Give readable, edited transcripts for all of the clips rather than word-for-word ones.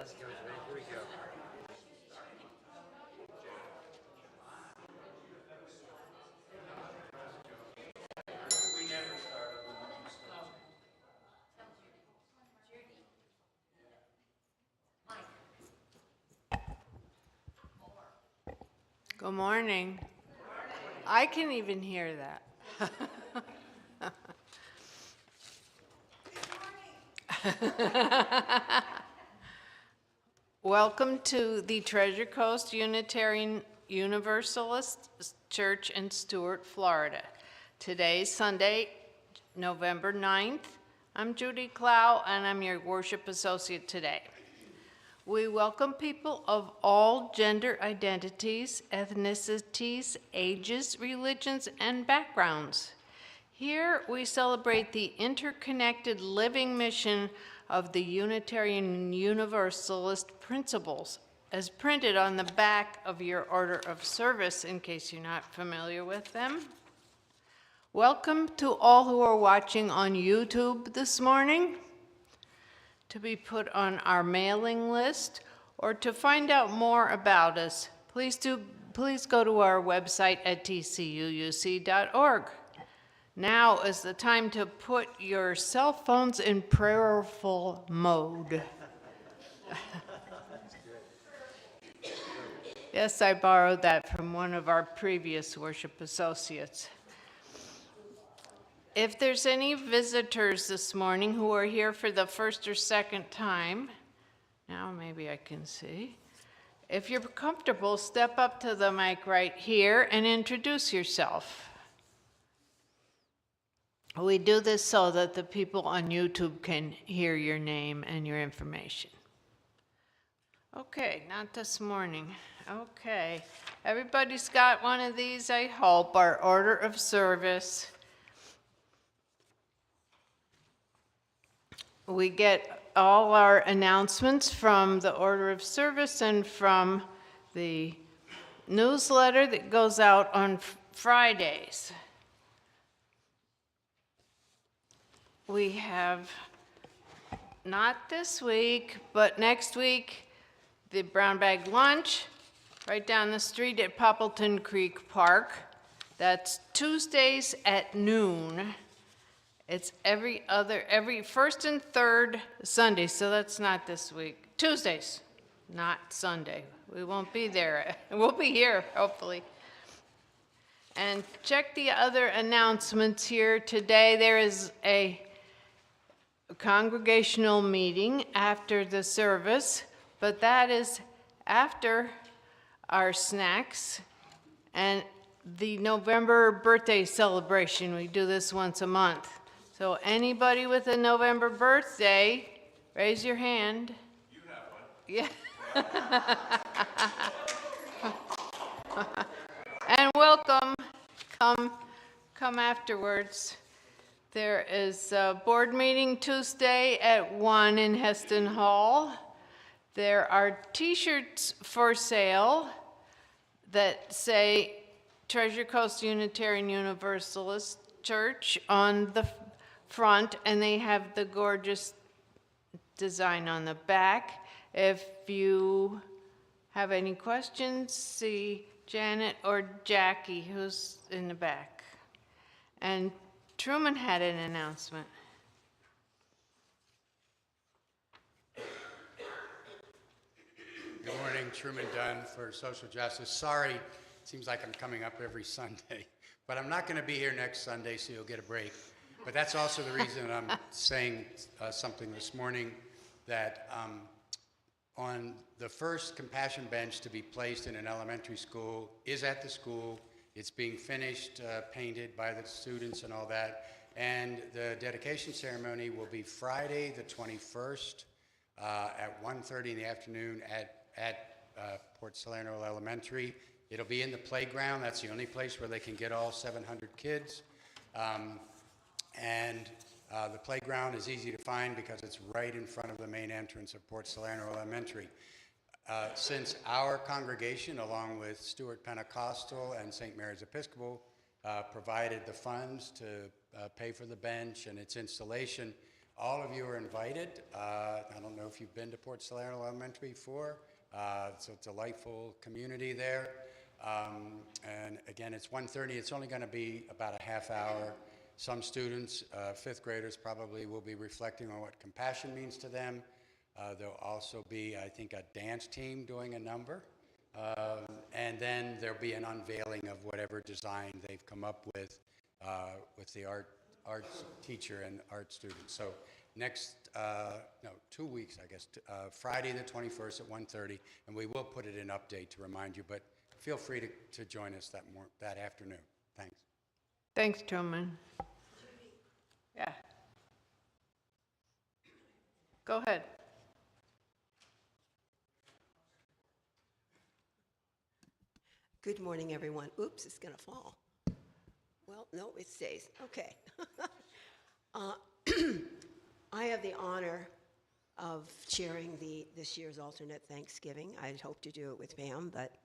Let's go, Jay. Here we go. Good morning. I can even hear that. Welcome to the Treasure Coast Unitarian Universalist Church in Stuart, Florida. Today's Sunday, November 9th. I'm Judy Clow, and I'm your worship associate today. We welcome people of all gender identities, ethnicities, ages, religions, and backgrounds. Here we celebrate the interconnected living mission of the Unitarian Universalist principles, as printed on the back of your order of service, in case you're not familiar with them. Welcome to all who are watching on YouTube this morning. To be put on our mailing list or to find out more about us, please go to our website at tcuuc.org. Now is the time to put your cell phones in prayerful mode. Yes, I borrowed that from one of our previous worship associates. If there's any visitors this morning who are here for the first or second time, now maybe I can see. If you're comfortable, step up to the mic right here and introduce yourself. We do this so that the people on YouTube can hear your name and your information. Okay, not this morning. Okay, everybody's got one of these, I hope, our order of service. We get all our announcements from the order of service and from the newsletter that goes out on Fridays. We have, not this week, but next week, the brown bag lunch right down the street at Poppleton Creek Park. That's Tuesdays at noon. It's every first and third Sunday, so that's not this week. Tuesdays, not Sunday. We won't be there. We'll be here, hopefully. And check the other announcements here today. There is a congregational meeting after the service, but that is after our snacks and the November birthday celebration. We do this once a month. So anybody with a November birthday, raise your hand. You have one. Yeah. And welcome. Come afterwards. There is a board meeting Tuesday at 1 in Heston Hall. There are t-shirts for sale that say Treasure Coast Unitarian Universalist Church on the front, and they have the gorgeous design on the back. If you have any questions, see Janet or Jackie, who's in the back. And Truman had an announcement. Good morning, Truman Dunn for Social Justice. Sorry, it seems like I'm coming up every Sunday, but I'm not going to be here next Sunday, so you'll get a break. But that's also the reason I'm saying something this morning, that on the first compassion bench to be placed in an elementary school is at the school. It's being finished, painted by the students and all that. And the dedication ceremony will be Friday the 21st at 1:30 in the afternoon at Port Salerno Elementary. It'll be in the playground. That's the only place where they can get all 700 kids. The playground is easy to find because it's right in front of the main entrance of Port Salerno Elementary. Since our congregation, along with Stewart Pentecostal and St. Mary's Episcopal, provided the funds to pay for the bench and its installation, All of you are invited. I don't know if you've been to Port Salerno Elementary before. It's a delightful community there. And again, it's 1:30. It's only going to be about a half hour. Some students, fifth graders, probably will be reflecting on what compassion means to them. There'll also be, I think, a dance team doing a number. And then there'll be an unveiling of whatever design they've come up with the arts teacher and art student. So next, 2 weeks, I guess, Friday the 21st at 1:30, and we will put it in update to remind you, but feel free to join us that afternoon. Thanks. Thanks, Truman. Yeah. Go ahead. Good morning, everyone. Oops, it's going to fall. Well, no, it stays. Okay. I have the honor of chairing this year's alternate Thanksgiving. I'd hoped to do it with Pam, but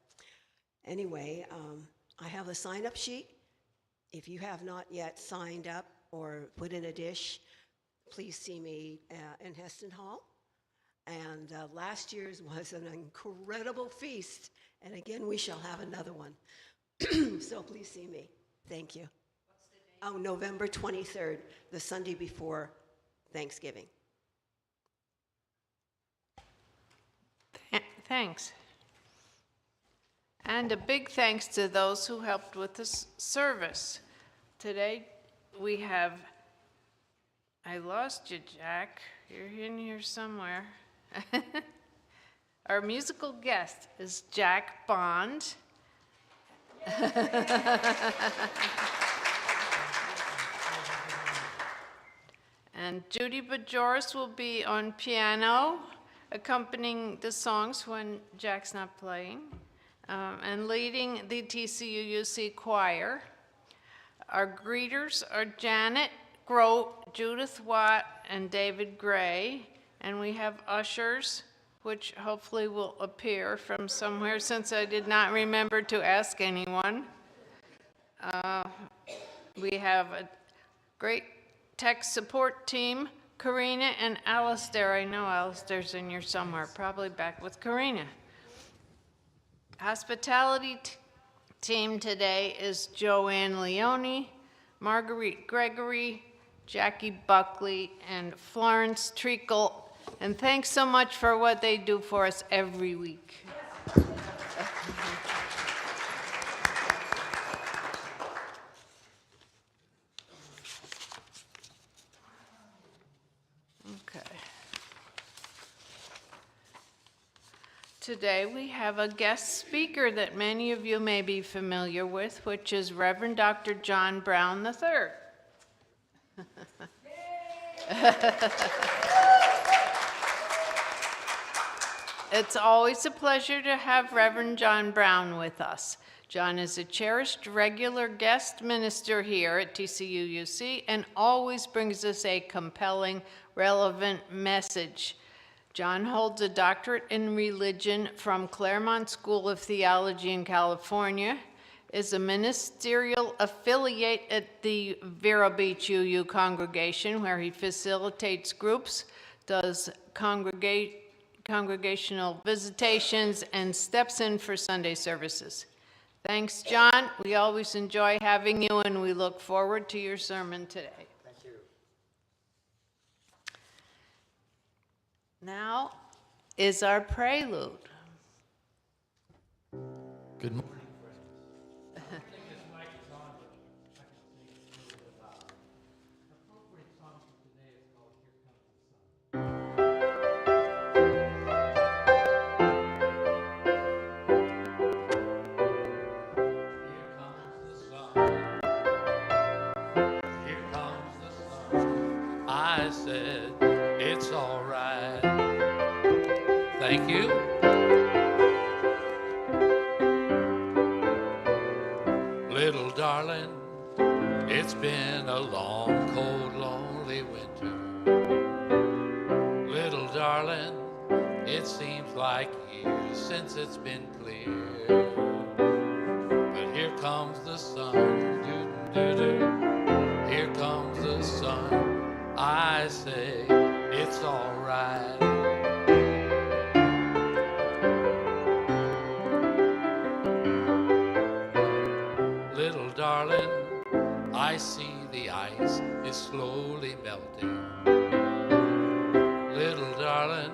anyway, I have a sign-up sheet. If you have not yet signed up or put in a dish, please see me in Heston Hall. And last year's was an incredible feast. And again, we shall have another one. So please see me. Thank you. What's the date? Oh, November 23rd, the Sunday before Thanksgiving. Thanks. And a big thanks to those who helped with this service. Today we have, I lost you, Jack. You're in here somewhere. Our musical guest is Jack Bond. And Judy Bajoris will be on piano, accompanying the songs when Jack's not playing, and leading the TCUUC choir. Our greeters are Janet Grote, Judith Watt, and David Gray, and we have ushers, which hopefully will appear from somewhere since I did not remember to ask anyone. We have a great tech support team, Karina and Alistair. I know Alistair's in here somewhere, probably back with Karina. Hospitality team today is Joanne Leone, Marguerite Gregory, Jackie Buckley, and Florence Treacle. And thanks so much for what they do for us every week. Okay. Today we have a guest speaker that many of you may be familiar with, which is Reverend Dr. John Brown III. It's always a pleasure to have Reverend John Brown with us. John is a cherished regular guest minister here at TCUUC and always brings us a compelling, relevant message. John holds a doctorate in religion from Claremont School of Theology in California, is a ministerial affiliate at the Vero Beach UU congregation where he facilitates groups, does congregational visitations, and steps in for Sunday services. Thanks, John. We always enjoy having you, and we look forward to your sermon today. Thank you. Now is our prelude. Good morning. I said, it's all right. Thank you. Little darling, it's been a long, cold, lonely winter. Little darling, it seems like years since it's been clear. But here comes the sun, doo-doo-doo. Here comes the sun. I I say it's all right. Little darling, I see the ice is slowly melting. Little darling,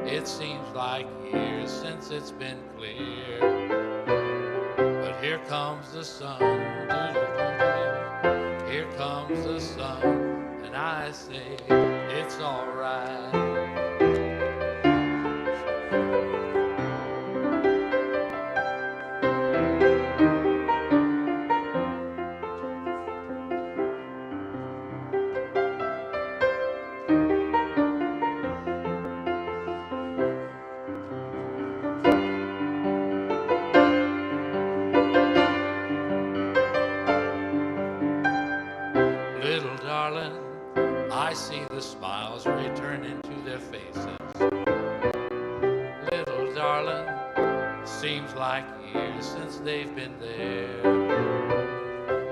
it seems like years since it's been clear. But here comes the sun, doo-doo-doo-doo. Here comes the sun, and I say it's all right. Little darling, I see the smiles returning to their faces. Little darling, seems like years since they've been there.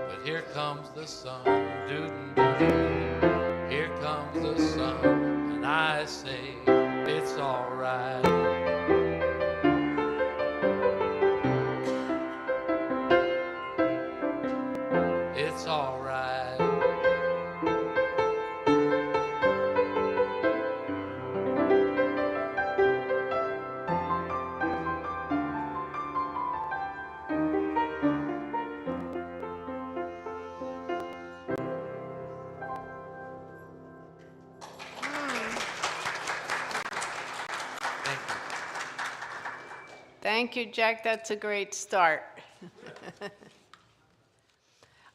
But here comes the sun, doo-doo-doo-doo. Here comes the sun, and I say it's all right. It's all right. Thank you. Thank you, Jack. That's a great start.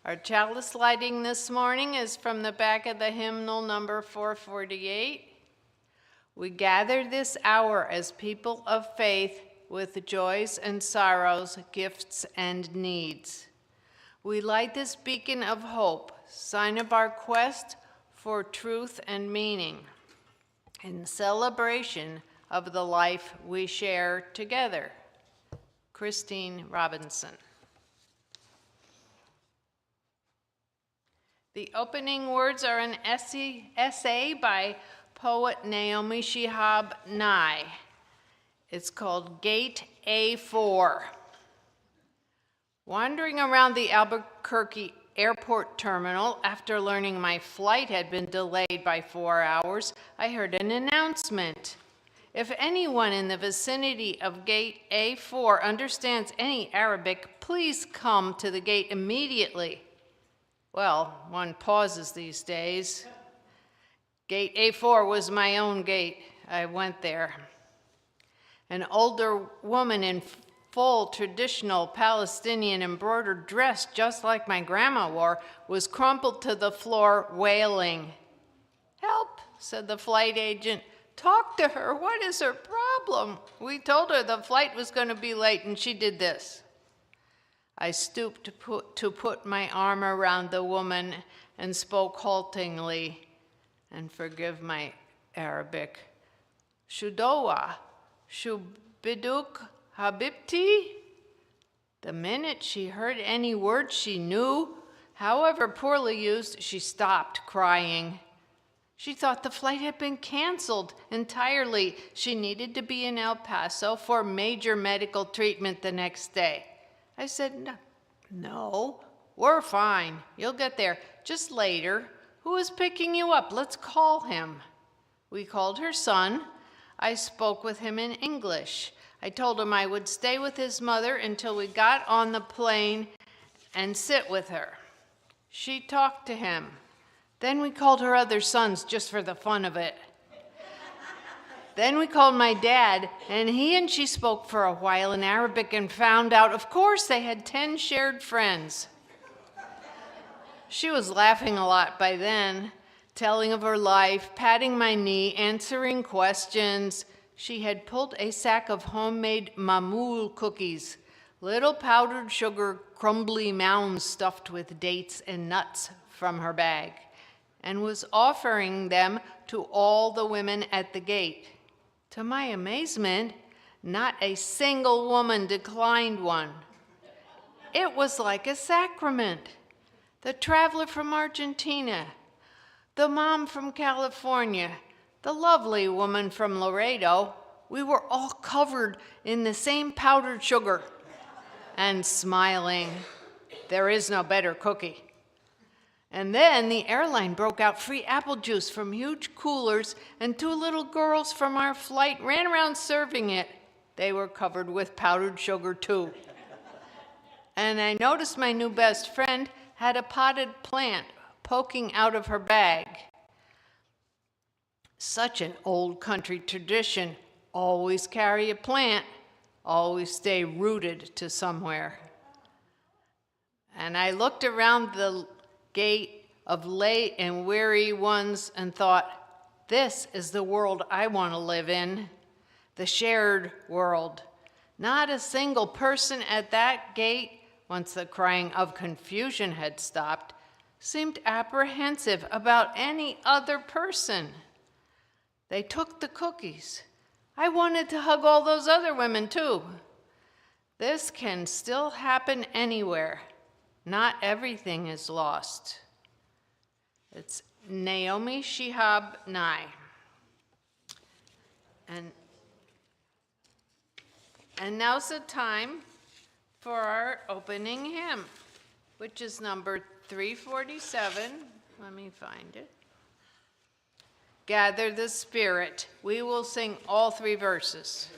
Our chalice lighting this morning is from the back of the hymnal number 448. We gather this hour as people of faith with joys and sorrows, gifts and needs. We light this beacon of hope, sign of our quest for truth and meaning, in celebration of the life we share together. Christine Robinson. The opening words are an essay by poet Naomi Shihab Nye. It's called Gate A4. Wandering around the Albuquerque airport terminal after learning my flight had been delayed by 4 hours, I heard an announcement. If anyone in the vicinity of Gate A4 understands any Arabic, please come to the gate immediately. Well, one pauses these days. Gate A4 was my own gate. I went there. An older woman in full traditional Palestinian embroidered dress, just like my grandma wore, was crumpled to the floor wailing. "Help," said the flight agent. "Talk to her. What is her problem?" We told her the flight was going to be late, and she did this. I stooped to put my arm around the woman and spoke haltingly, and forgive my Arabic, "Shudowa, shubiduk habibti?" The minute she heard any word she knew, however poorly used, she stopped crying. She thought the flight had been canceled entirely. She needed to be in El Paso for major medical treatment the next day. I said, "No, we're fine. You'll get there. Just later. Who is picking you up? Let's call him." We called her son. I spoke with him in English. I told him I would stay with his mother until we got on the plane and sit with her. She talked to him. Then we called her other sons just for the fun of it. Then we called my dad, and he and she spoke for a while in Arabic and found out, of course, they had 10 shared friends. She was laughing a lot by then, telling of her life, patting my knee, answering questions. She had pulled a sack of homemade mamoul cookies, little powdered sugar crumbly mounds stuffed with dates and nuts, from her bag, and was offering them to all the women at the gate. To my amazement, not a single woman declined one. It was like a sacrament. The traveler from Argentina, the mom from California, the lovely woman from Laredo. We were all covered in the same powdered sugar and smiling. There is no better cookie. And then the airline broke out free apple juice from huge coolers, and 2 little girls from our flight ran around serving it. They were covered with powdered sugar too. And I noticed my new best friend had a potted plant poking out of her bag. Such an old country tradition. Always carry a plant, always stay rooted to somewhere. And I looked around the gate of late and weary ones and thought, this is the world I want to live in, the shared world. Not a single person at that gate, once the crying of confusion had stopped, seemed apprehensive about any other person. They took the cookies. I wanted to hug all those other women too. This can still happen anywhere. Not everything is lost. It's Naomi Shihab Nye. And now's the time for our opening hymn, which is number 347. Let me find it. Gather the Spirit. We will sing all 3 verses.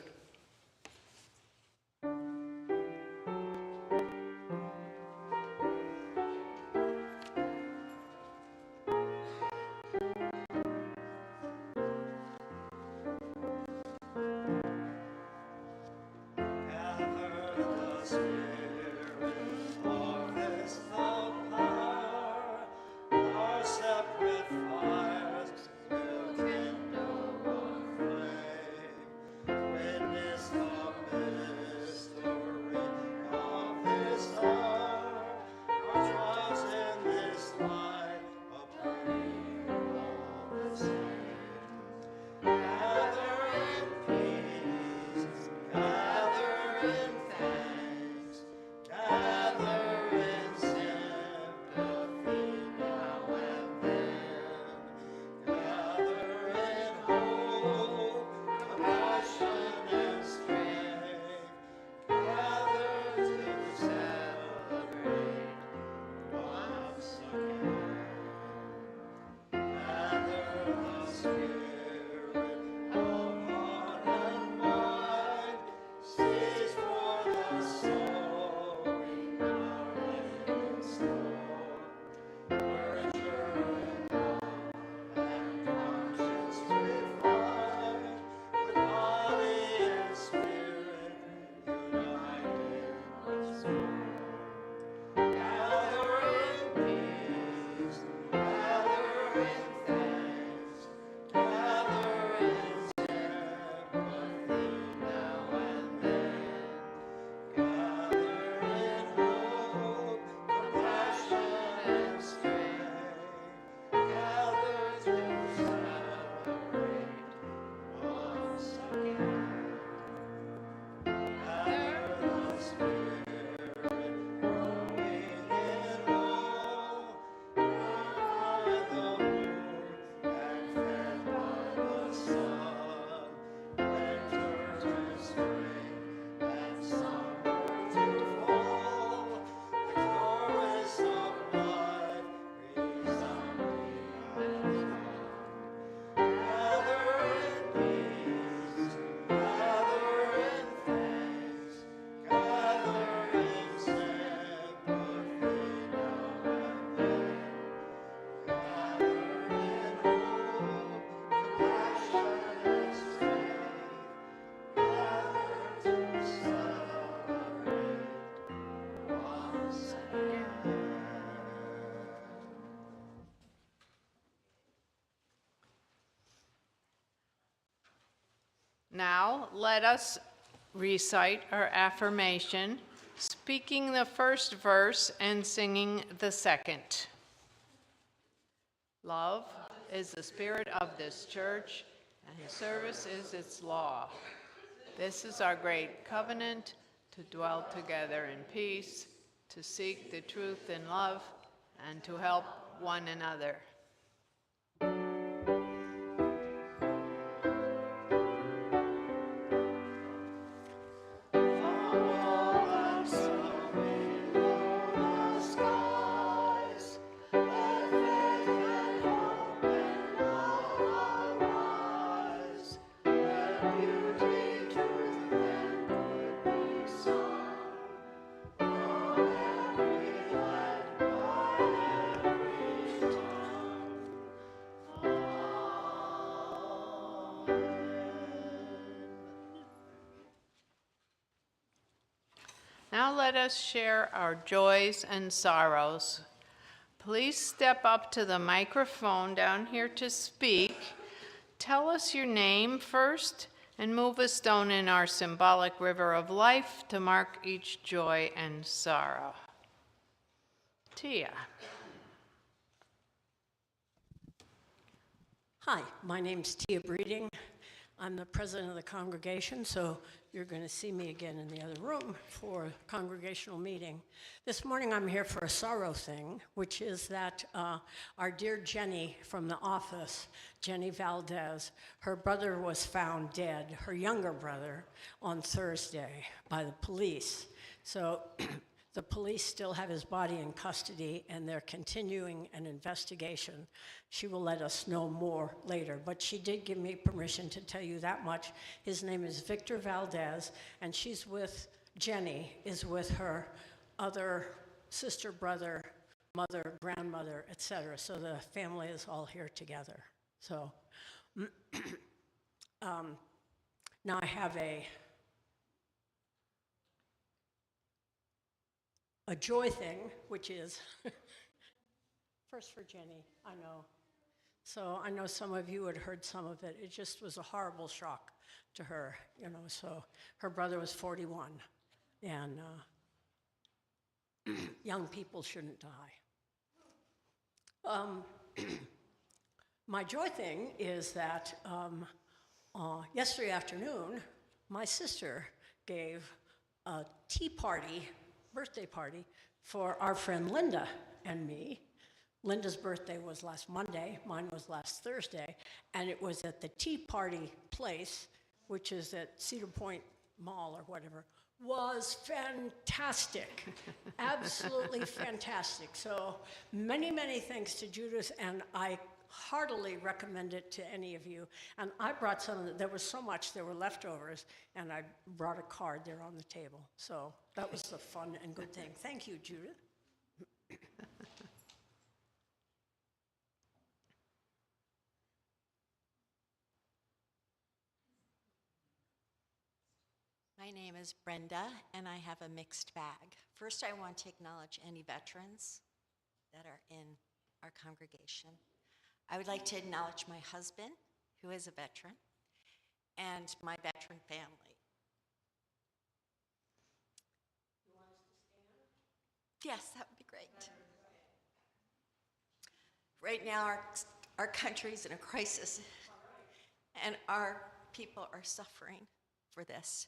Now, let us recite our affirmation, speaking the first verse and singing the second. Love is the spirit of this church, and service is its law. This is our great covenant, to dwell together in peace, to seek the truth in love, and to help one another. let us share our joys and sorrows. Please step up to the microphone down here to speak. Tell us your name first and move a stone in our symbolic river of life to mark each joy and sorrow. Tia. Hi, my name's Tia Breeding. I'm the president of the congregation, so you're going to see me again in the other room for a congregational meeting. This morning I'm here for a sorrow thing, which is that our dear Jenny from the office, Jenny Valdez, her brother was found dead, her younger brother, on Thursday by the police. So the police still have his body in custody, and they're continuing an investigation. She will let us know more later, but she did give me permission to tell you that much. His name is Victor Valdez, and Jenny is with her other sister, brother, mother, grandmother, etc. So the family is all here together. So now I have a joy thing, which is, first for Jenny, I know. So I know some of you had heard some of it. It just was a horrible shock to her, so her brother was 41, and young people shouldn't die. My joy thing is that yesterday afternoon, my sister gave a birthday party for our friend Linda and me. Linda's birthday was last Monday, mine was last Thursday, and it was at the Tea Party place, which is at Cedar Point Mall or whatever. Was fantastic, absolutely fantastic. So many, many thanks to Judith, and I heartily recommend it to any of you. And I brought some, there was so much, there were leftovers, and I brought a card there on the table. So that was the fun and good thing. Thank you, Judith. My name is Brenda, and I have a mixed bag. First, I want to acknowledge any veterans that are in our congregation. I would like to acknowledge my husband, who is a veteran, and my veteran family. You want us to stand? Yes, that would be great. Right now, our country's in a crisis, and our people are suffering for this.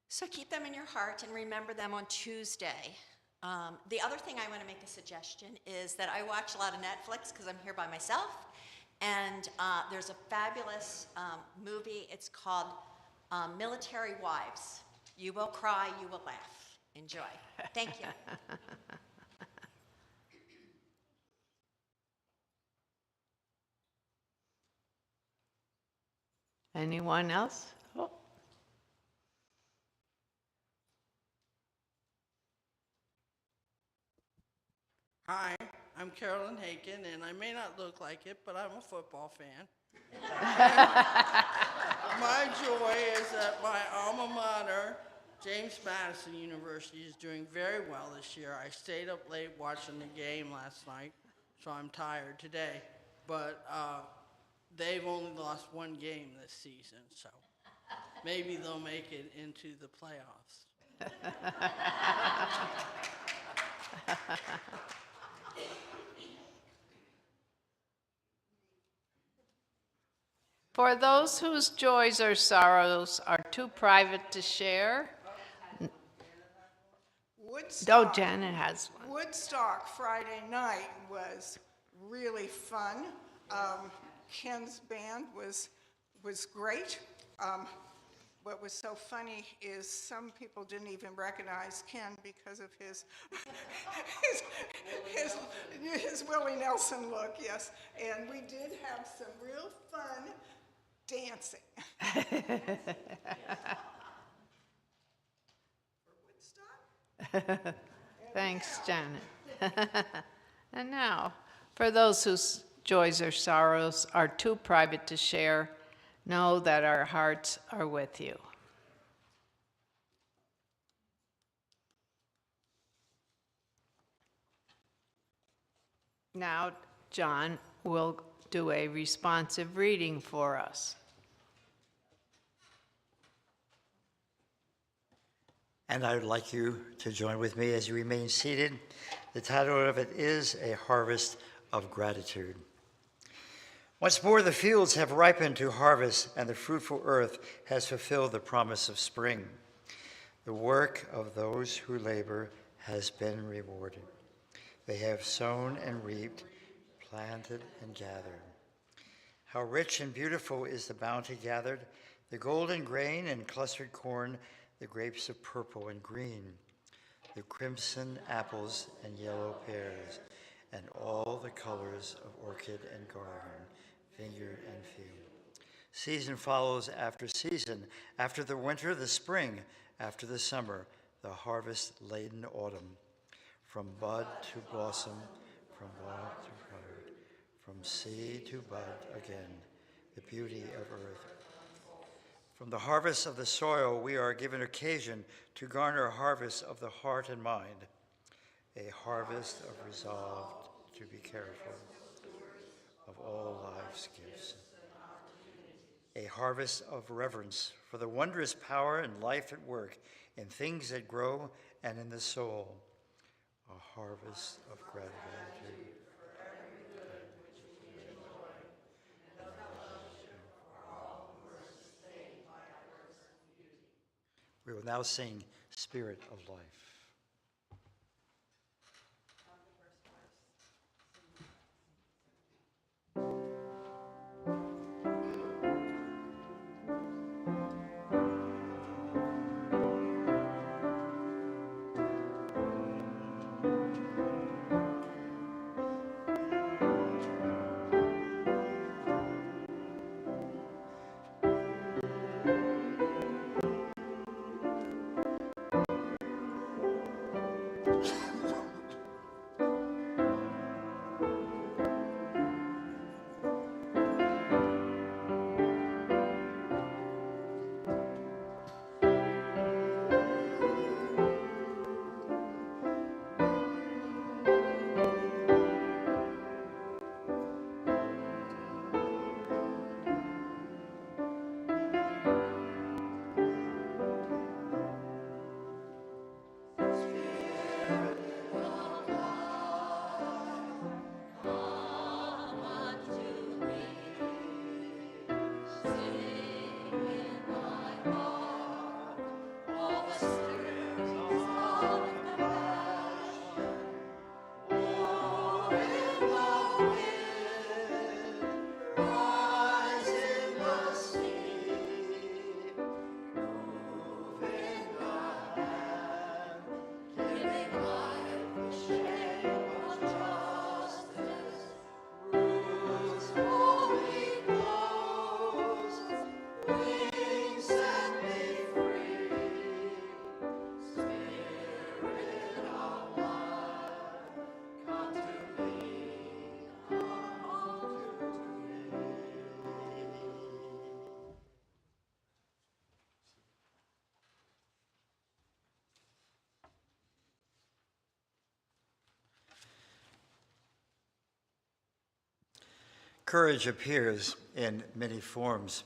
So keep them in your heart and remember them on Tuesday. The other thing I want to make a suggestion is that I watch a lot of Netflix because I'm here by myself, and there's a fabulous movie. It's called Military Wives. You will cry, you will laugh. Enjoy. Thank you. Anyone else? Oh. Hi, I'm Carolyn Haken, and I may not look like it, but I'm a football fan. My joy is that my alma mater, James Madison University, is doing very well this year. I stayed up late watching the game last night, so I'm tired today. But they've only lost one game this season, so maybe they'll make it into the playoffs. For those whose joys or sorrows are too private to share, Woodstock, Janet has one. Woodstock Friday night was really fun. Ken's band was great. What was so funny is some people didn't even recognize Ken because of his his Willie Nelson look, yes. And we did have some real fun dancing. For Woodstock? Thanks, Janet. And now, for those whose joys or sorrows are too private to share, know that our hearts are with you. Now, John will do a responsive reading for us. And I would like you to join with me as you remain seated. The title of it is A Harvest of Gratitude. Once more, the fields have ripened to harvest, and the fruitful earth has fulfilled the promise of spring. The work of those who labor has been rewarded. They have sown and reaped, planted and gathered. How rich and beautiful is the bounty gathered, the golden grain and clustered corn, the grapes of purple and green, the crimson apples and yellow pears, and all the colors of orchard and garden, vineyard and field. Season follows after season, after the winter, the spring, after the summer, the harvest-laden autumn. From bud to blossom, from bud to bud, from seed to bud again, the beauty of earth. From the harvest of the soil, we are given occasion to garner a harvest of the heart and mind, a harvest of resolve to be careful of all life's gifts, a harvest of reverence for the wondrous power and life at work in things that grow and in the soul, a harvest of gratitude. We will now sing Spirit of Life. Courage appears in many forms,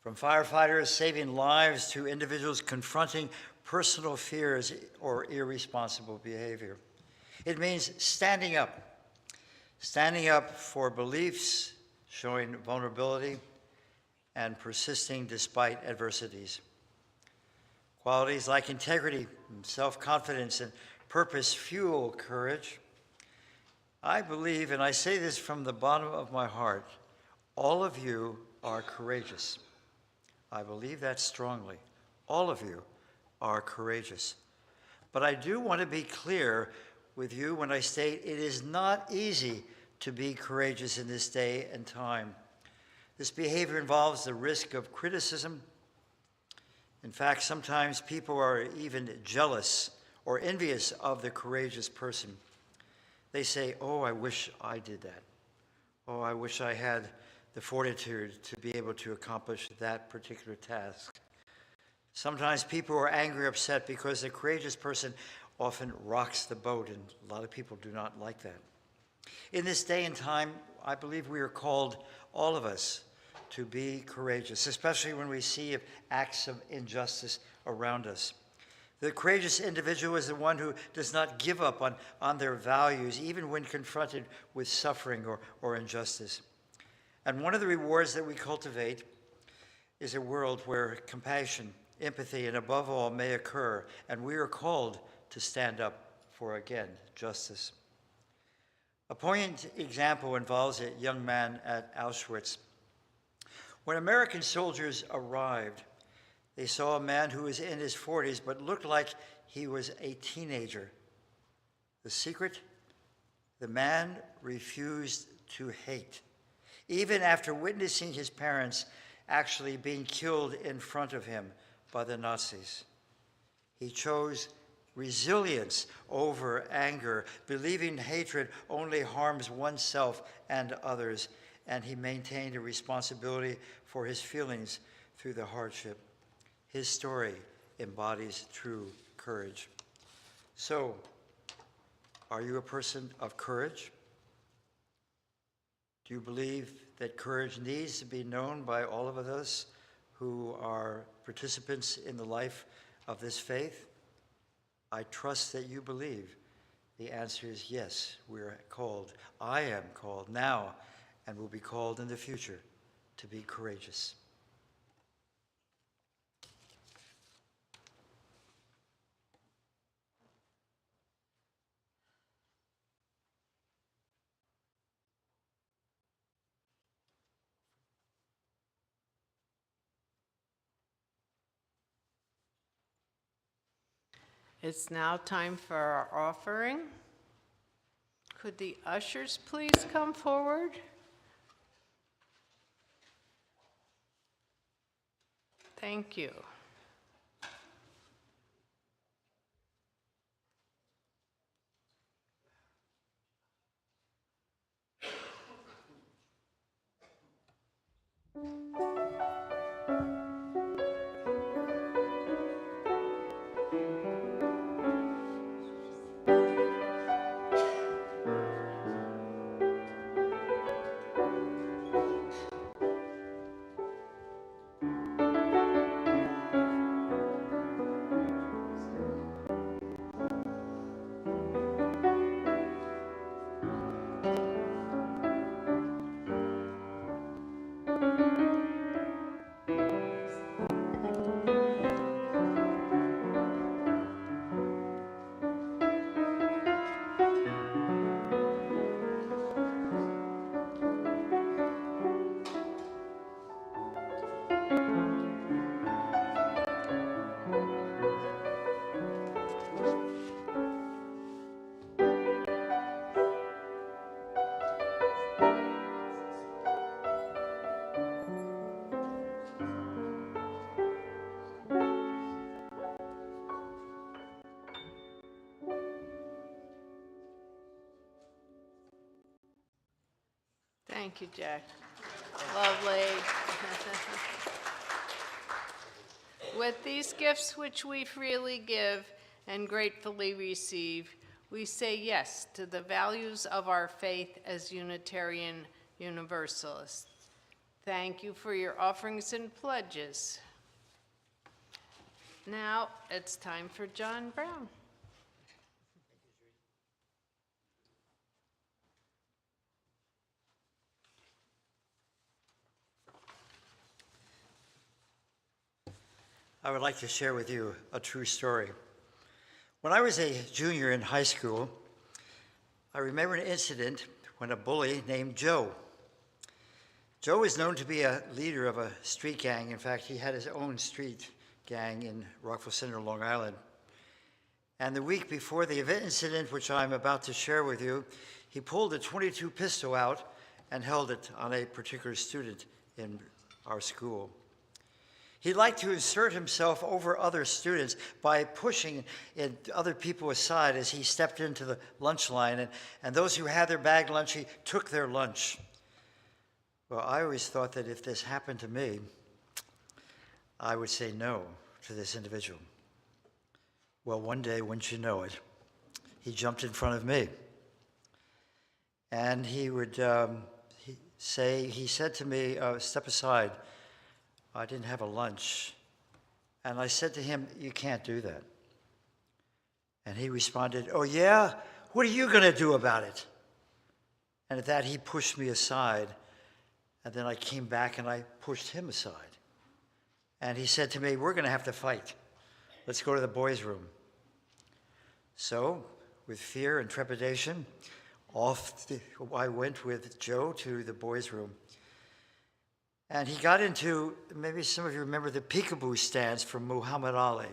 from firefighters saving lives to individuals confronting personal fears or irresponsible behavior. It means standing up for beliefs, showing vulnerability, and persisting despite adversities. Qualities like integrity, self-confidence, and purpose fuel courage. I believe, and I say this from the bottom of my heart, all of you are courageous. I believe that strongly. All of you are courageous. But I do want to be clear with you when I state it is not easy to be courageous in this day and time. This behavior involves the risk of criticism. In fact, sometimes people are even jealous or envious of the courageous person. They say, oh, I wish I did that. Oh, I wish I had the fortitude to be able to accomplish that particular task. Sometimes people are angry or upset because the courageous person often rocks the boat, and a lot of people do not like that. In this day and time, I believe we are called, all of us, to be courageous, especially when we see acts of injustice around us. The courageous individual is the one who does not give up on their values, even when confronted with suffering or injustice. And one of the rewards that we cultivate is a world where compassion, empathy, and above all may occur, and we are called to stand up for, again, justice. A poignant example involves a young man at Auschwitz. When American soldiers arrived, they saw a man who was in his 40s but looked like he was a teenager. The secret? The man refused to hate, even after witnessing his parents actually being killed in front of him by the Nazis. He chose resilience over anger, believing hatred only harms oneself and others, and he maintained a responsibility for his feelings through the hardship. His story embodies true courage. So, are you a person of courage? Do you believe that courage needs to be known by all of us who are participants in the life of this faith? I trust that you believe. The answer is yes, we're called. I am called now and will be called in the future to be courageous. It's now time for our offering. Could the ushers please come forward? Thank you. Thank you, Jack. Lovely. With these gifts which we freely give and gratefully receive, we say yes to the values of our faith as Unitarian Universalists. Thank you for your offerings and pledges. Now it's time for John Brown. I would like to share with you a true story. When I was a junior in high school, I remember an incident when a bully named Joe. Joe was known to be a leader of a street gang. In fact, he had his own street gang in Rockville Center, Long Island. And the week before the event incident, which I'm about to share with you, he pulled a .22 pistol out and held it on a particular student in our school. He liked to insert himself over other students by pushing other people aside as he stepped into the lunch line, and those who had their bagged lunch, he took their lunch. Well, I always thought that if this happened to me, I would say no to this individual. Well, one day, wouldn't you know it, he jumped in front of me. And he would he said to me, step aside. I didn't have a lunch. And I said to him, you can't do that. And he responded, oh yeah? What are you going to do about it? And at that, he pushed me aside. And then I came back and I pushed him aside. And he said to me, we're going to have to fight. Let's go to the boys' room. So, with fear and trepidation, I went with Joe to the boys' room. And he got into, maybe some of you remember the peekaboo stance from Muhammad Ali.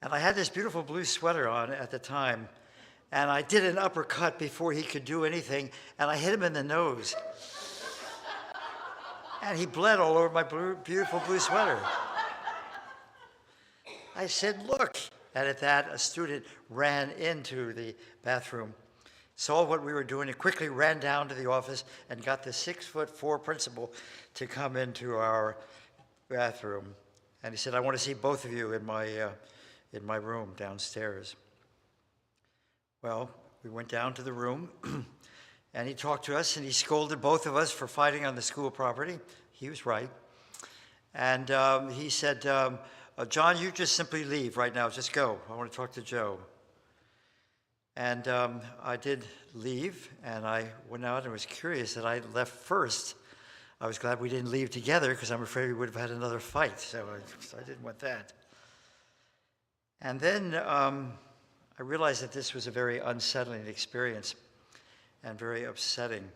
And I had this beautiful blue sweater on at the time, and I did an uppercut before he could do anything, and I hit him in the nose. And he bled all over my beautiful blue sweater. I said, look. And at that, a student ran into the bathroom, saw what we were doing, and quickly ran down to the office and got the 6'4" principal to come into our bathroom. And he said, I want to see both of you in my room downstairs. Well, we went down to the room, and he talked to us, and he scolded both of us for fighting on the school property. He was right. And he said, John, you just simply leave right now. Just go. I want to talk to Joe. And I did leave, and I went out and was curious that I left first. I was glad we didn't leave together because I'm afraid we would have had another fight, so I didn't want that. And then I realized that this was a very unsettling experience and very upsetting,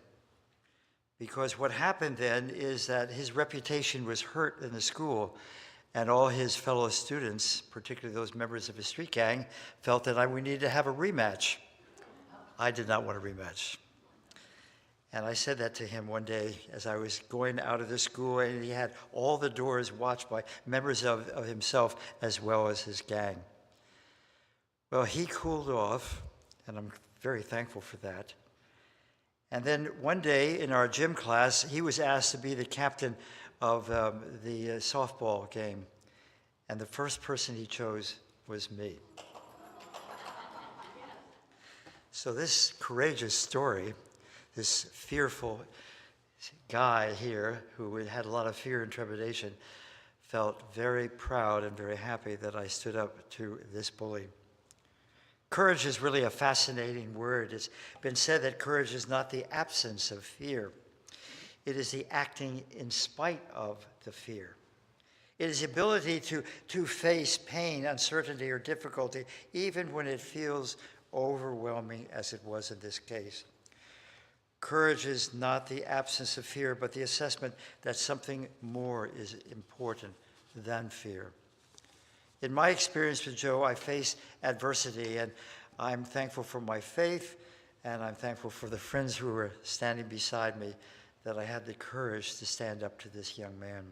because what happened then is that his reputation was hurt in the school, and all his fellow students, particularly those members of his street gang, felt that we needed to have a rematch. I did not want a rematch. And I said that to him one day as I was going out of the school, and he had all the doors watched by members of himself as well as his gang. Well, he cooled off, and I'm very thankful for that. And then one day in our gym class, he was asked to be the captain of the softball game. And the first person he chose was me. So this courageous story, this fearful guy here who had a lot of fear and trepidation, felt very proud and very happy that I stood up to this bully. Courage is really a fascinating word. It's been said that courage is not the absence of fear. It is the acting in spite of the fear. It is the ability to face pain, uncertainty, or difficulty, even when it feels overwhelming, as it was in this case. Courage is not the absence of fear, but the assessment that something more is important than fear. In my experience with Joe, I faced adversity, and I'm thankful for my faith, and I'm thankful for the friends who were standing beside me, that I had the courage to stand up to this young man.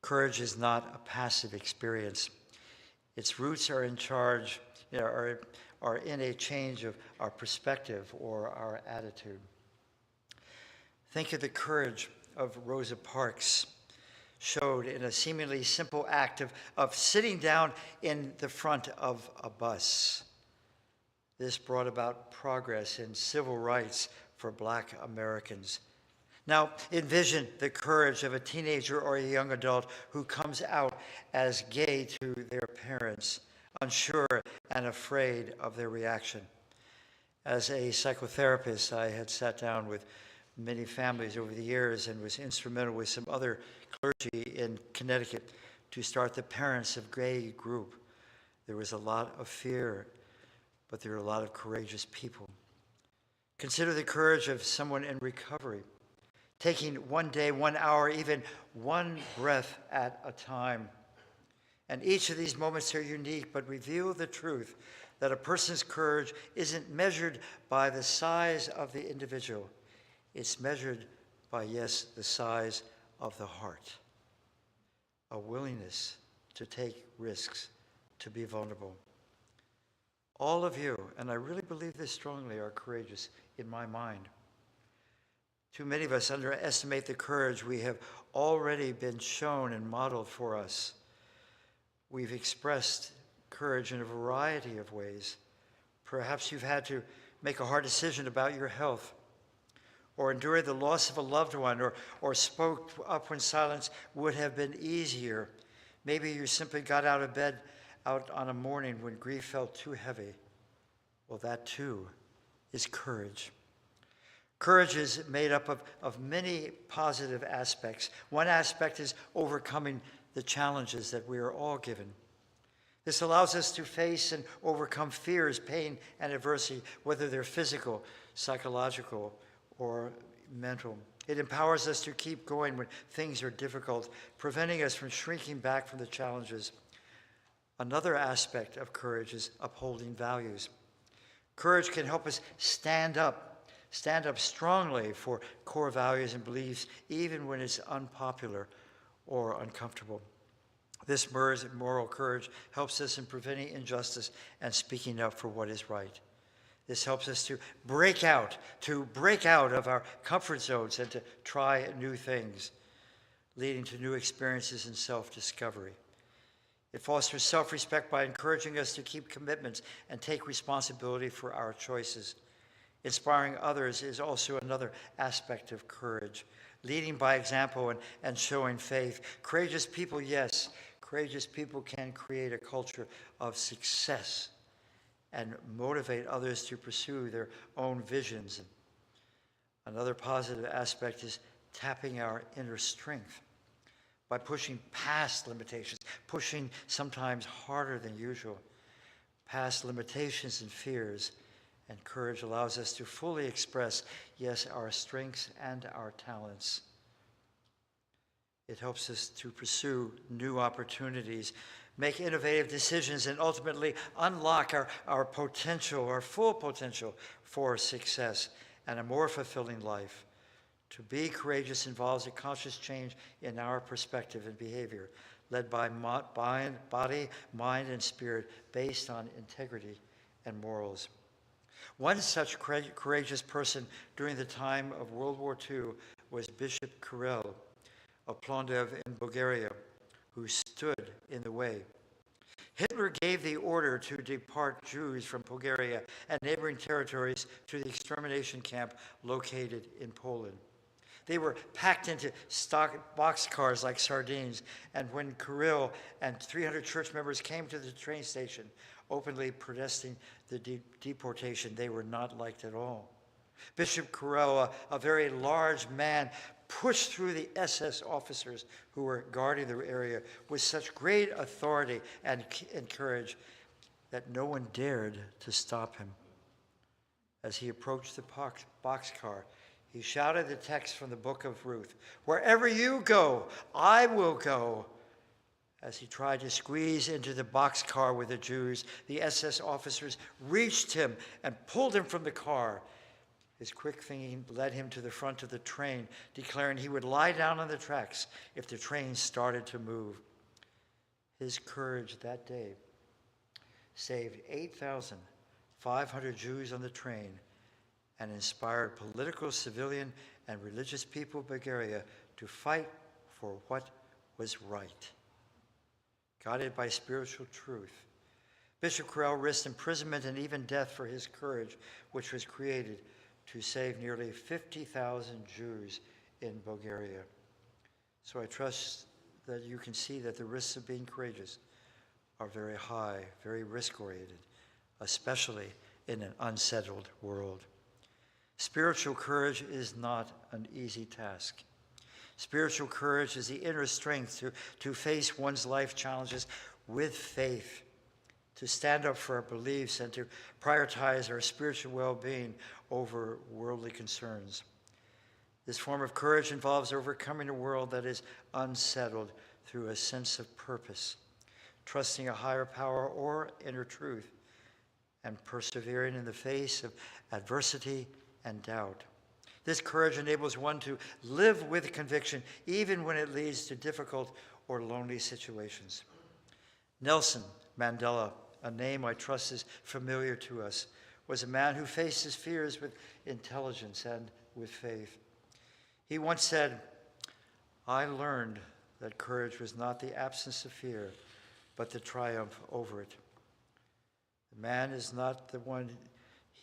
Courage is not a passive experience. Its roots are in a change of our perspective or our attitude. Think of the courage of Rosa Parks, showed in a seemingly simple act of sitting down in the front of a bus. This brought about progress in civil rights for Black Americans. Now, envision the courage of a teenager or a young adult who comes out as gay to their parents, unsure and afraid of their reaction. As a psychotherapist, I had sat down with many families over the years and was instrumental with some other clergy in Connecticut to start the Parents of Gay group. There was a lot of fear, but there were a lot of courageous people. Consider the courage of someone in recovery, taking one day, 1 hour, even one breath at a time. And each of these moments are unique, but reveal the truth that a person's courage isn't measured by the size of the individual. It's measured by, yes, the size of the heart. A willingness to take risks, to be vulnerable. All of you, and I really believe this strongly, are courageous in my mind. Too many of us underestimate the courage we have already been shown and modeled for us. We've expressed courage in a variety of ways. Perhaps you've had to make a hard decision about your health, or endure the loss of a loved one, or spoke up when silence would have been easier. Maybe you simply got out of bed out on a morning when grief felt too heavy. Well, that too is courage. Courage is made up of many positive aspects. One aspect is overcoming the challenges that we are all given. This allows us to face and overcome fears, pain, and adversity, whether they're physical, psychological, or mental. It empowers us to keep going when things are difficult, preventing us from shrinking back from the challenges. Another aspect of courage is upholding values. Courage can help us stand up strongly for core values and beliefs, even when it's unpopular or uncomfortable. This moral courage helps us in preventing injustice and speaking up for what is right. This helps us to break out of our comfort zones and to try new things, leading to new experiences and self-discovery. It fosters self-respect by encouraging us to keep commitments and take responsibility for our choices. Inspiring others is also another aspect of courage. Leading by example and showing faith. Courageous people, yes, courageous people can create a culture of success and motivate others to pursue their own visions. Another positive aspect is tapping our inner strength by pushing past limitations, pushing sometimes harder than usual, past limitations and fears. And courage allows us to fully express, yes, our strengths and our talents. It helps us to pursue new opportunities, make innovative decisions, and ultimately unlock our potential, our full potential for success and a more fulfilling life. To be courageous involves a conscious change in our perspective and behavior, led by body, mind, and spirit, based on integrity and morals. One such courageous person during the time of World War II was Bishop Kiril of Plovdiv in Bulgaria, who stood in the way. Hitler gave the order to depart Jews from Bulgaria and neighboring territories to the extermination camp located in Poland. They were packed into stock boxcars like sardines, and when Kiril and 300 church members came to the train station, openly protesting the deportation, they were not liked at all. Bishop Kiril, a very large man, pushed through the SS officers who were guarding the area with such great authority and courage that no one dared to stop him. As he approached the boxcar, he shouted the text from the book of Ruth, "Wherever you go, I will go." As he tried to squeeze into the boxcar with the Jews, the SS officers reached him and pulled him from the car. His quick thinking led him to the front of the train, declaring he would lie down on the tracks if the train started to move. His courage that day saved 8,500 Jews on the train and inspired political, civilian, and religious people of Bulgaria to fight for what was right. Guided by spiritual truth, Bishop Kiril risked imprisonment and even death for his courage, which was created to save nearly 50,000 Jews in Bulgaria. So I trust that you can see that the risks of being courageous are very high, very risk-oriented, especially in an unsettled world. Spiritual courage is not an easy task. Spiritual courage is the inner strength to face one's life challenges with faith, to stand up for our beliefs and to prioritize our spiritual well-being over worldly concerns. This form of courage involves overcoming a world that is unsettled through a sense of purpose, trusting a higher power or inner truth, and persevering in the face of adversity and doubt. This courage enables one to live with conviction, even when it leads to difficult or lonely situations. Nelson Mandela, a name I trust is familiar to us, was a man who faced his fears with intelligence and with faith. He once said, "I learned that courage was not the absence of fear, but the triumph over it." The man is not the one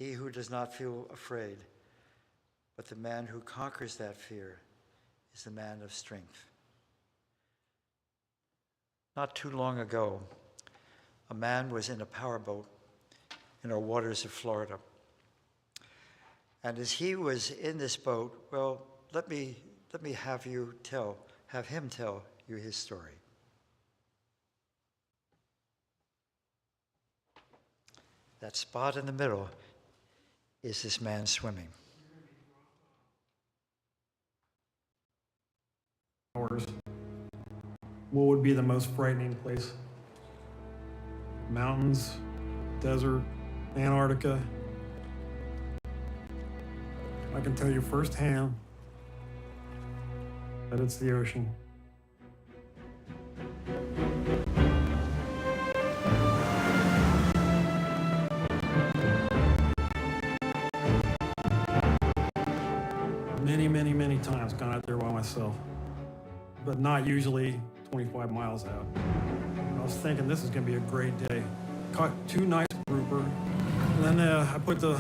he who does not feel afraid, but the man who conquers that fear is the man of strength. Not too long ago, a man was in a powerboat in our waters of Florida. And as he was in this boat, well, let me have him tell you his story. That spot in the middle is this man swimming. Hours. What would be the most frightening place? Mountains, desert, Antarctica. I can tell you firsthand that it's the ocean. Many times gone out there by myself, but not usually 25 miles out. I was thinking this is going to be a great day. Caught 2 nice grouper, and then I put the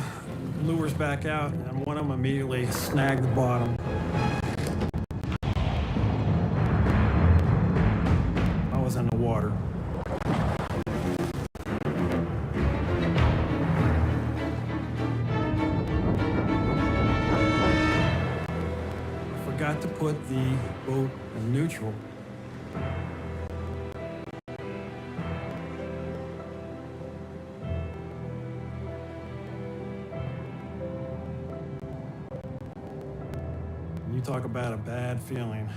lures back out, and one of them immediately snagged the bottom. I was in the water. Forgot to put the boat in neutral. You talk about a bad feeling.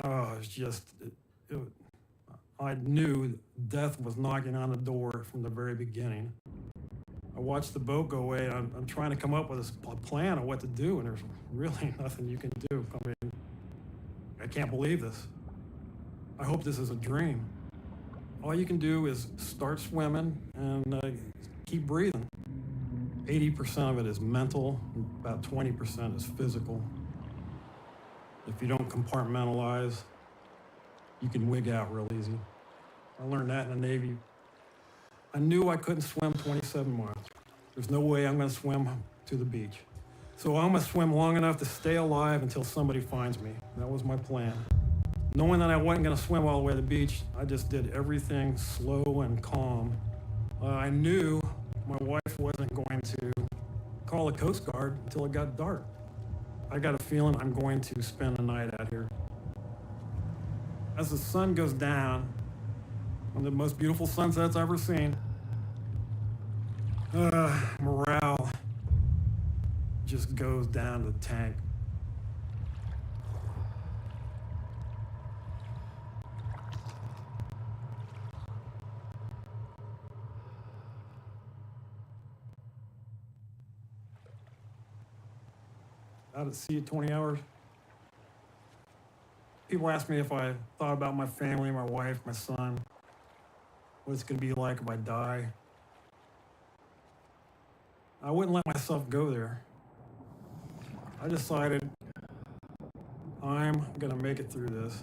Oh, it's just, I knew death was knocking on the door from the very beginning. I watched the boat go away, and I'm trying to come up with a plan of what to do, and there's really nothing you can do. I mean, I can't believe this. I hope this is a dream. All you can do is start swimming and keep breathing. 80% of it is mental, about 20% is physical. If you don't compartmentalize, you can wig out real easy. I learned that in the Navy. I knew I couldn't swim 27 miles. There's no way I'm going to swim to the beach. So I'm going to swim long enough to stay alive until somebody finds me. That was my plan. Knowing that I wasn't going to swim all the way to the beach, I just did everything slow and calm. I knew my wife wasn't going to call the Coast Guard until it got dark. I got a feeling I'm going to spend the night out here. As the sun goes down, one of the most beautiful sunsets I've ever seen, morale just goes down the tank. Out at sea at 20 hours. People ask me if I thought about my family, my wife, my son, what it's going to be like if I die. I wouldn't let myself go there. I decided I'm going to make it through this.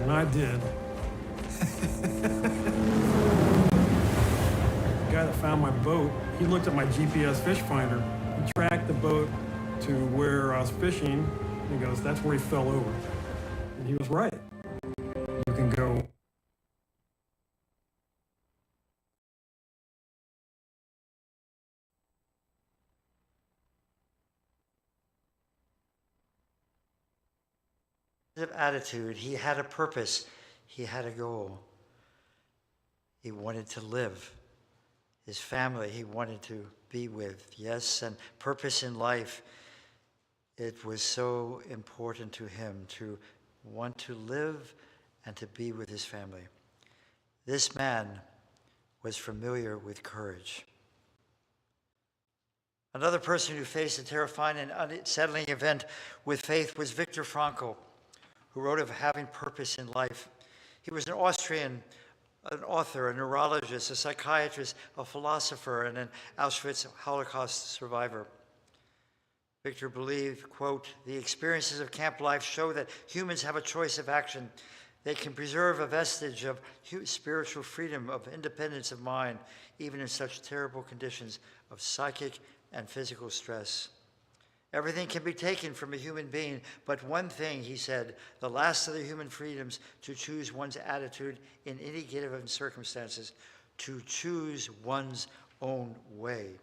And I did. The guy that found my boat, he looked at my GPS fish finder. He tracked the boat to where I was fishing. And he goes, that's where he fell over. And he was right. You can go attitude. He had a purpose. He had a goal. He wanted to live. His family he wanted to be with. Yes, and purpose in life. It was so important to him to want to live and to be with his family. This man was familiar with courage. Another person who faced a terrifying and unsettling event with faith was Viktor Frankl, who wrote of having purpose in life. He was an Austrian, an author, a neurologist, a psychiatrist, a philosopher, and an Auschwitz Holocaust survivor. Victor believed, quote, "The experiences of camp life show that humans have a choice of action. They can preserve a vestige of spiritual freedom, of independence of mind, even in such terrible conditions of psychic and physical stress. Everything can be taken from a human being, but one thing," he said, "the last of the human freedoms, to choose one's attitude in any given circumstances, to choose one's own way."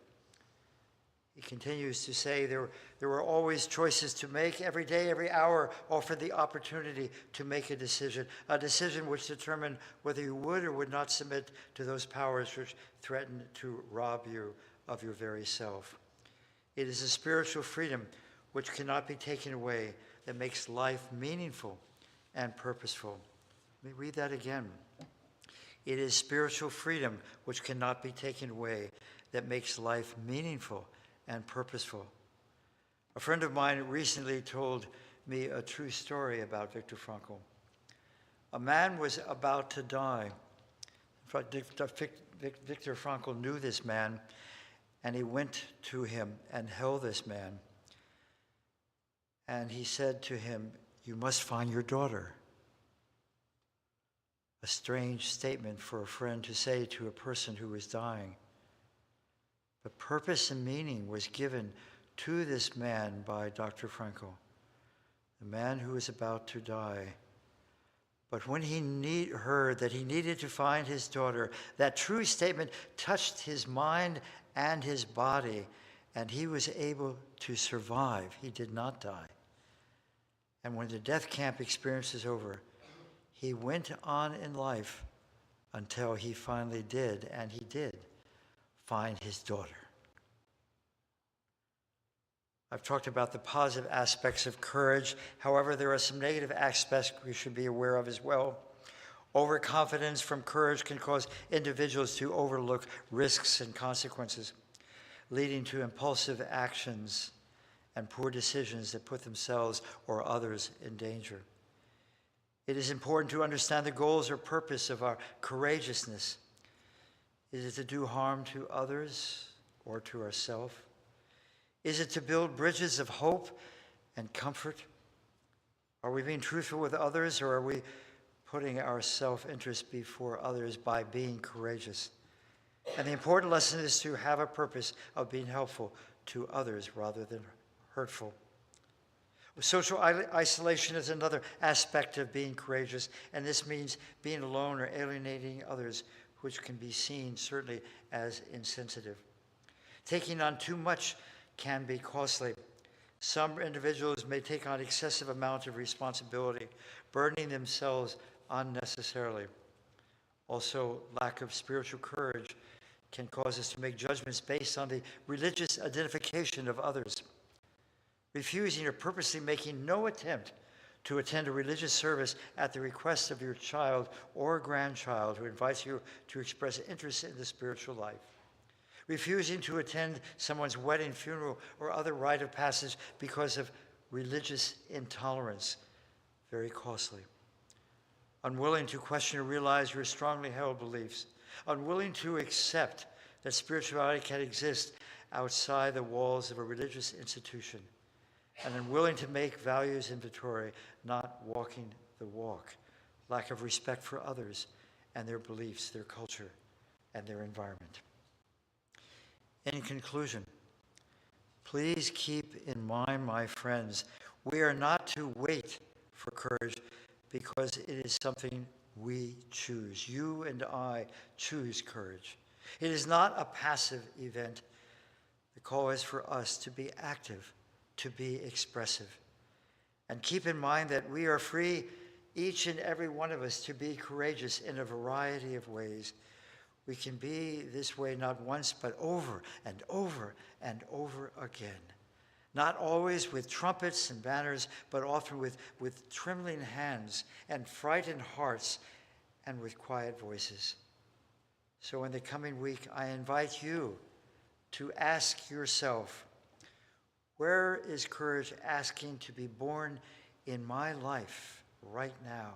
He continues to say there were always choices to make. Every day, every hour offered the opportunity to make a decision which determined whether you would or would not submit to those powers which threaten to rob you of your very self. It is a spiritual freedom which cannot be taken away that makes life meaningful and purposeful. Let me read that again. It is spiritual freedom which cannot be taken away that makes life meaningful and purposeful. A friend of mine recently told me a true story about Viktor Frankl. A man was about to die. Viktor Frankl knew this man, and he went to him and held this man. And he said to him, "You must find your daughter." A strange statement for a friend to say to a person who was dying. But purpose and meaning was given to this man by Dr. Frankl, the man who was about to die. But when he heard that he needed to find his daughter, that true statement touched his mind and his body, and he was able to survive. He did not die. And when the death camp experience is over, he went on in life until he finally did, and he did, find his daughter. I've talked about the positive aspects of courage. However, there are some negative aspects we should be aware of as well. Overconfidence from courage can cause individuals to overlook risks and consequences, leading to impulsive actions and poor decisions that put themselves or others in danger. It is important to understand the goals or purpose of our courageousness. Is it to do harm to others or to ourselves? Is it to build bridges of hope and comfort? Are we being truthful with others, or are we putting our self-interest before others by being courageous? And the important lesson is to have a purpose of being helpful to others rather than hurtful. Social isolation is another aspect of being courageous, and this means being alone or alienating others, which can be seen certainly as insensitive. Taking on too much can be costly. Some individuals may take on excessive amounts of responsibility, burdening themselves unnecessarily. Also, lack of spiritual courage can cause us to make judgments based on the religious identification of others. Refusing or purposely making no attempt to attend a religious service at the request of your child or grandchild who invites you to express interest in the spiritual life. Refusing to attend someone's wedding, funeral, or other rite of passage because of religious intolerance. Very costly. Unwilling to question or realize your strongly held beliefs. Unwilling to accept that spirituality can exist outside the walls of a religious institution. And unwilling to make values inventory, not walking the walk. Lack of respect for others and their beliefs, their culture, and their environment. In conclusion, please keep in mind, my friends, we are not to wait for courage because it is something we choose. You and I choose courage. It is not a passive event. The call is for us to be active, to be expressive. And keep in mind that we are free, each and every one of us, to be courageous in a variety of ways. We can be this way not once, but over and over and over again. Not always with trumpets and banners, but often with trembling hands and frightened hearts and with quiet voices. So in the coming week, I invite you to ask yourself, where is courage asking to be born in my life right now?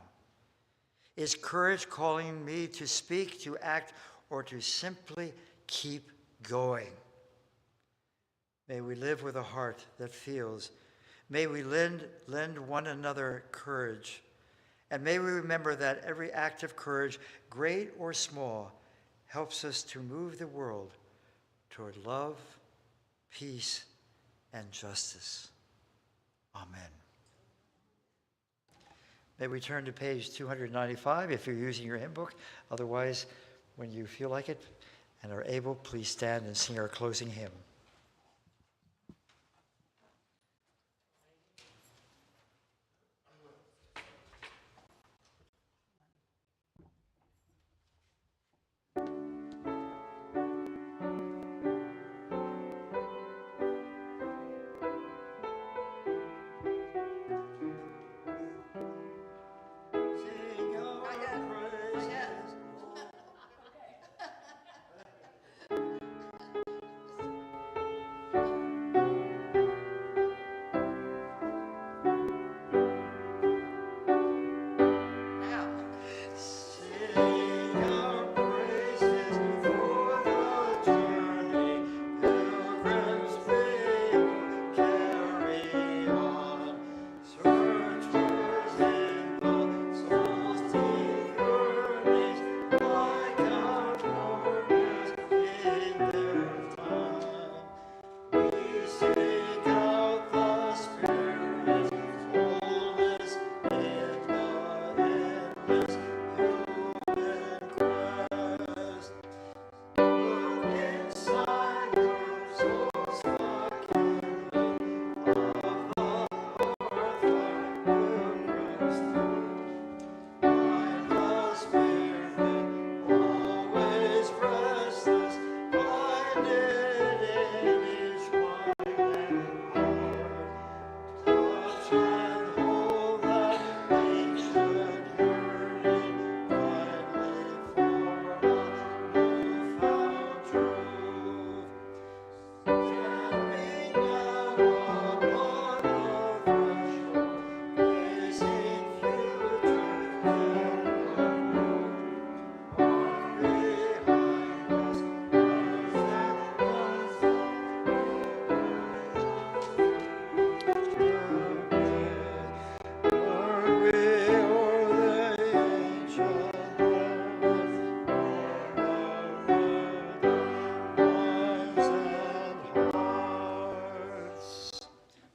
Is courage calling me to speak, to act, or to simply keep going? May we live with a heart that feels. May we lend one another courage. And may we remember that every act of courage, great or small, helps us to move the world toward love, peace, and justice. Amen. May we turn to page 295 if you're using your hymn book. Otherwise, when you feel like it and are able, please stand and sing our closing hymn.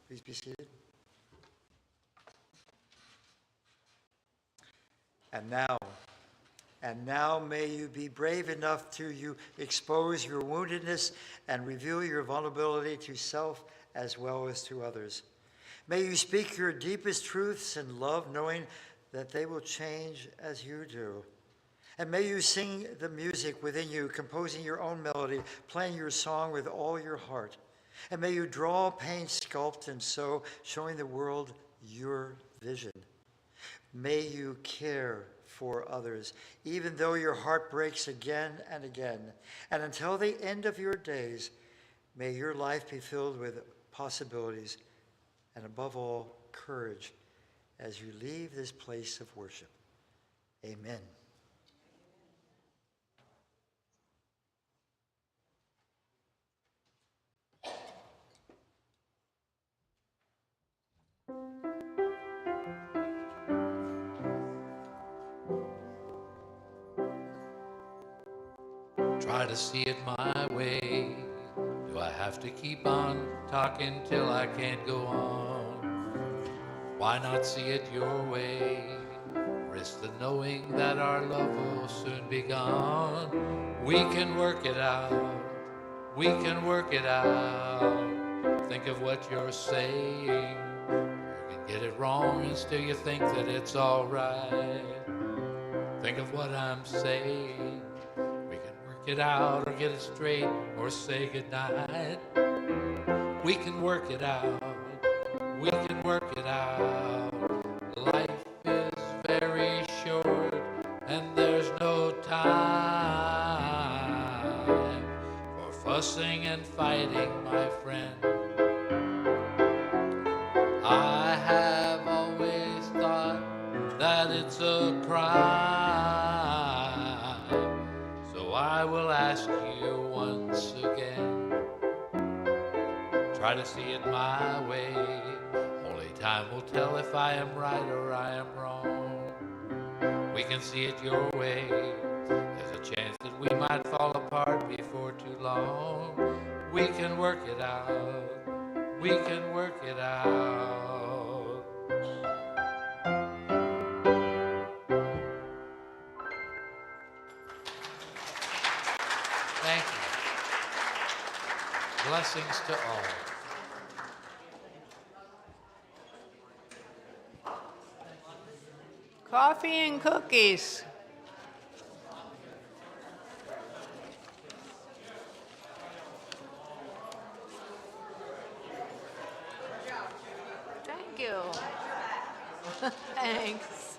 Please be seated. And now may you be brave enough to expose your woundedness and reveal your vulnerability to self as well as to others. May you speak your deepest truths in love, knowing that they will change as you do. And may you sing the music within you, composing your own melody, playing your song with all your heart. And may you draw, paint, sculpt, and sew, showing the world your vision. May you care for others, even though your heart breaks again and again. And until the end of your days, may your life be filled with possibilities and, above all, courage as you leave this place of worship. Amen. Try to see it my way. Do I have to keep on talking till I can't go on? Why not see it your way? Risk the knowing that our love will soon be gone. We can work it out. We can work it out. Think of what you're saying. You can get it wrong and still you think that it's all right. Think of what I'm saying. It out or get it straight or say goodnight. We can work it out. We can work it out. Life is very short and there's no time for fussing and fighting, my friend. I have always thought ask you once again. Try to see it my way. Only time will tell if I am right or I am wrong. We can see it your way. There's a chance that we might fall apart before too long. We can work it out. We can work it out. Thank you. Blessings to all. Coffee and cookies. Thank you. Thanks.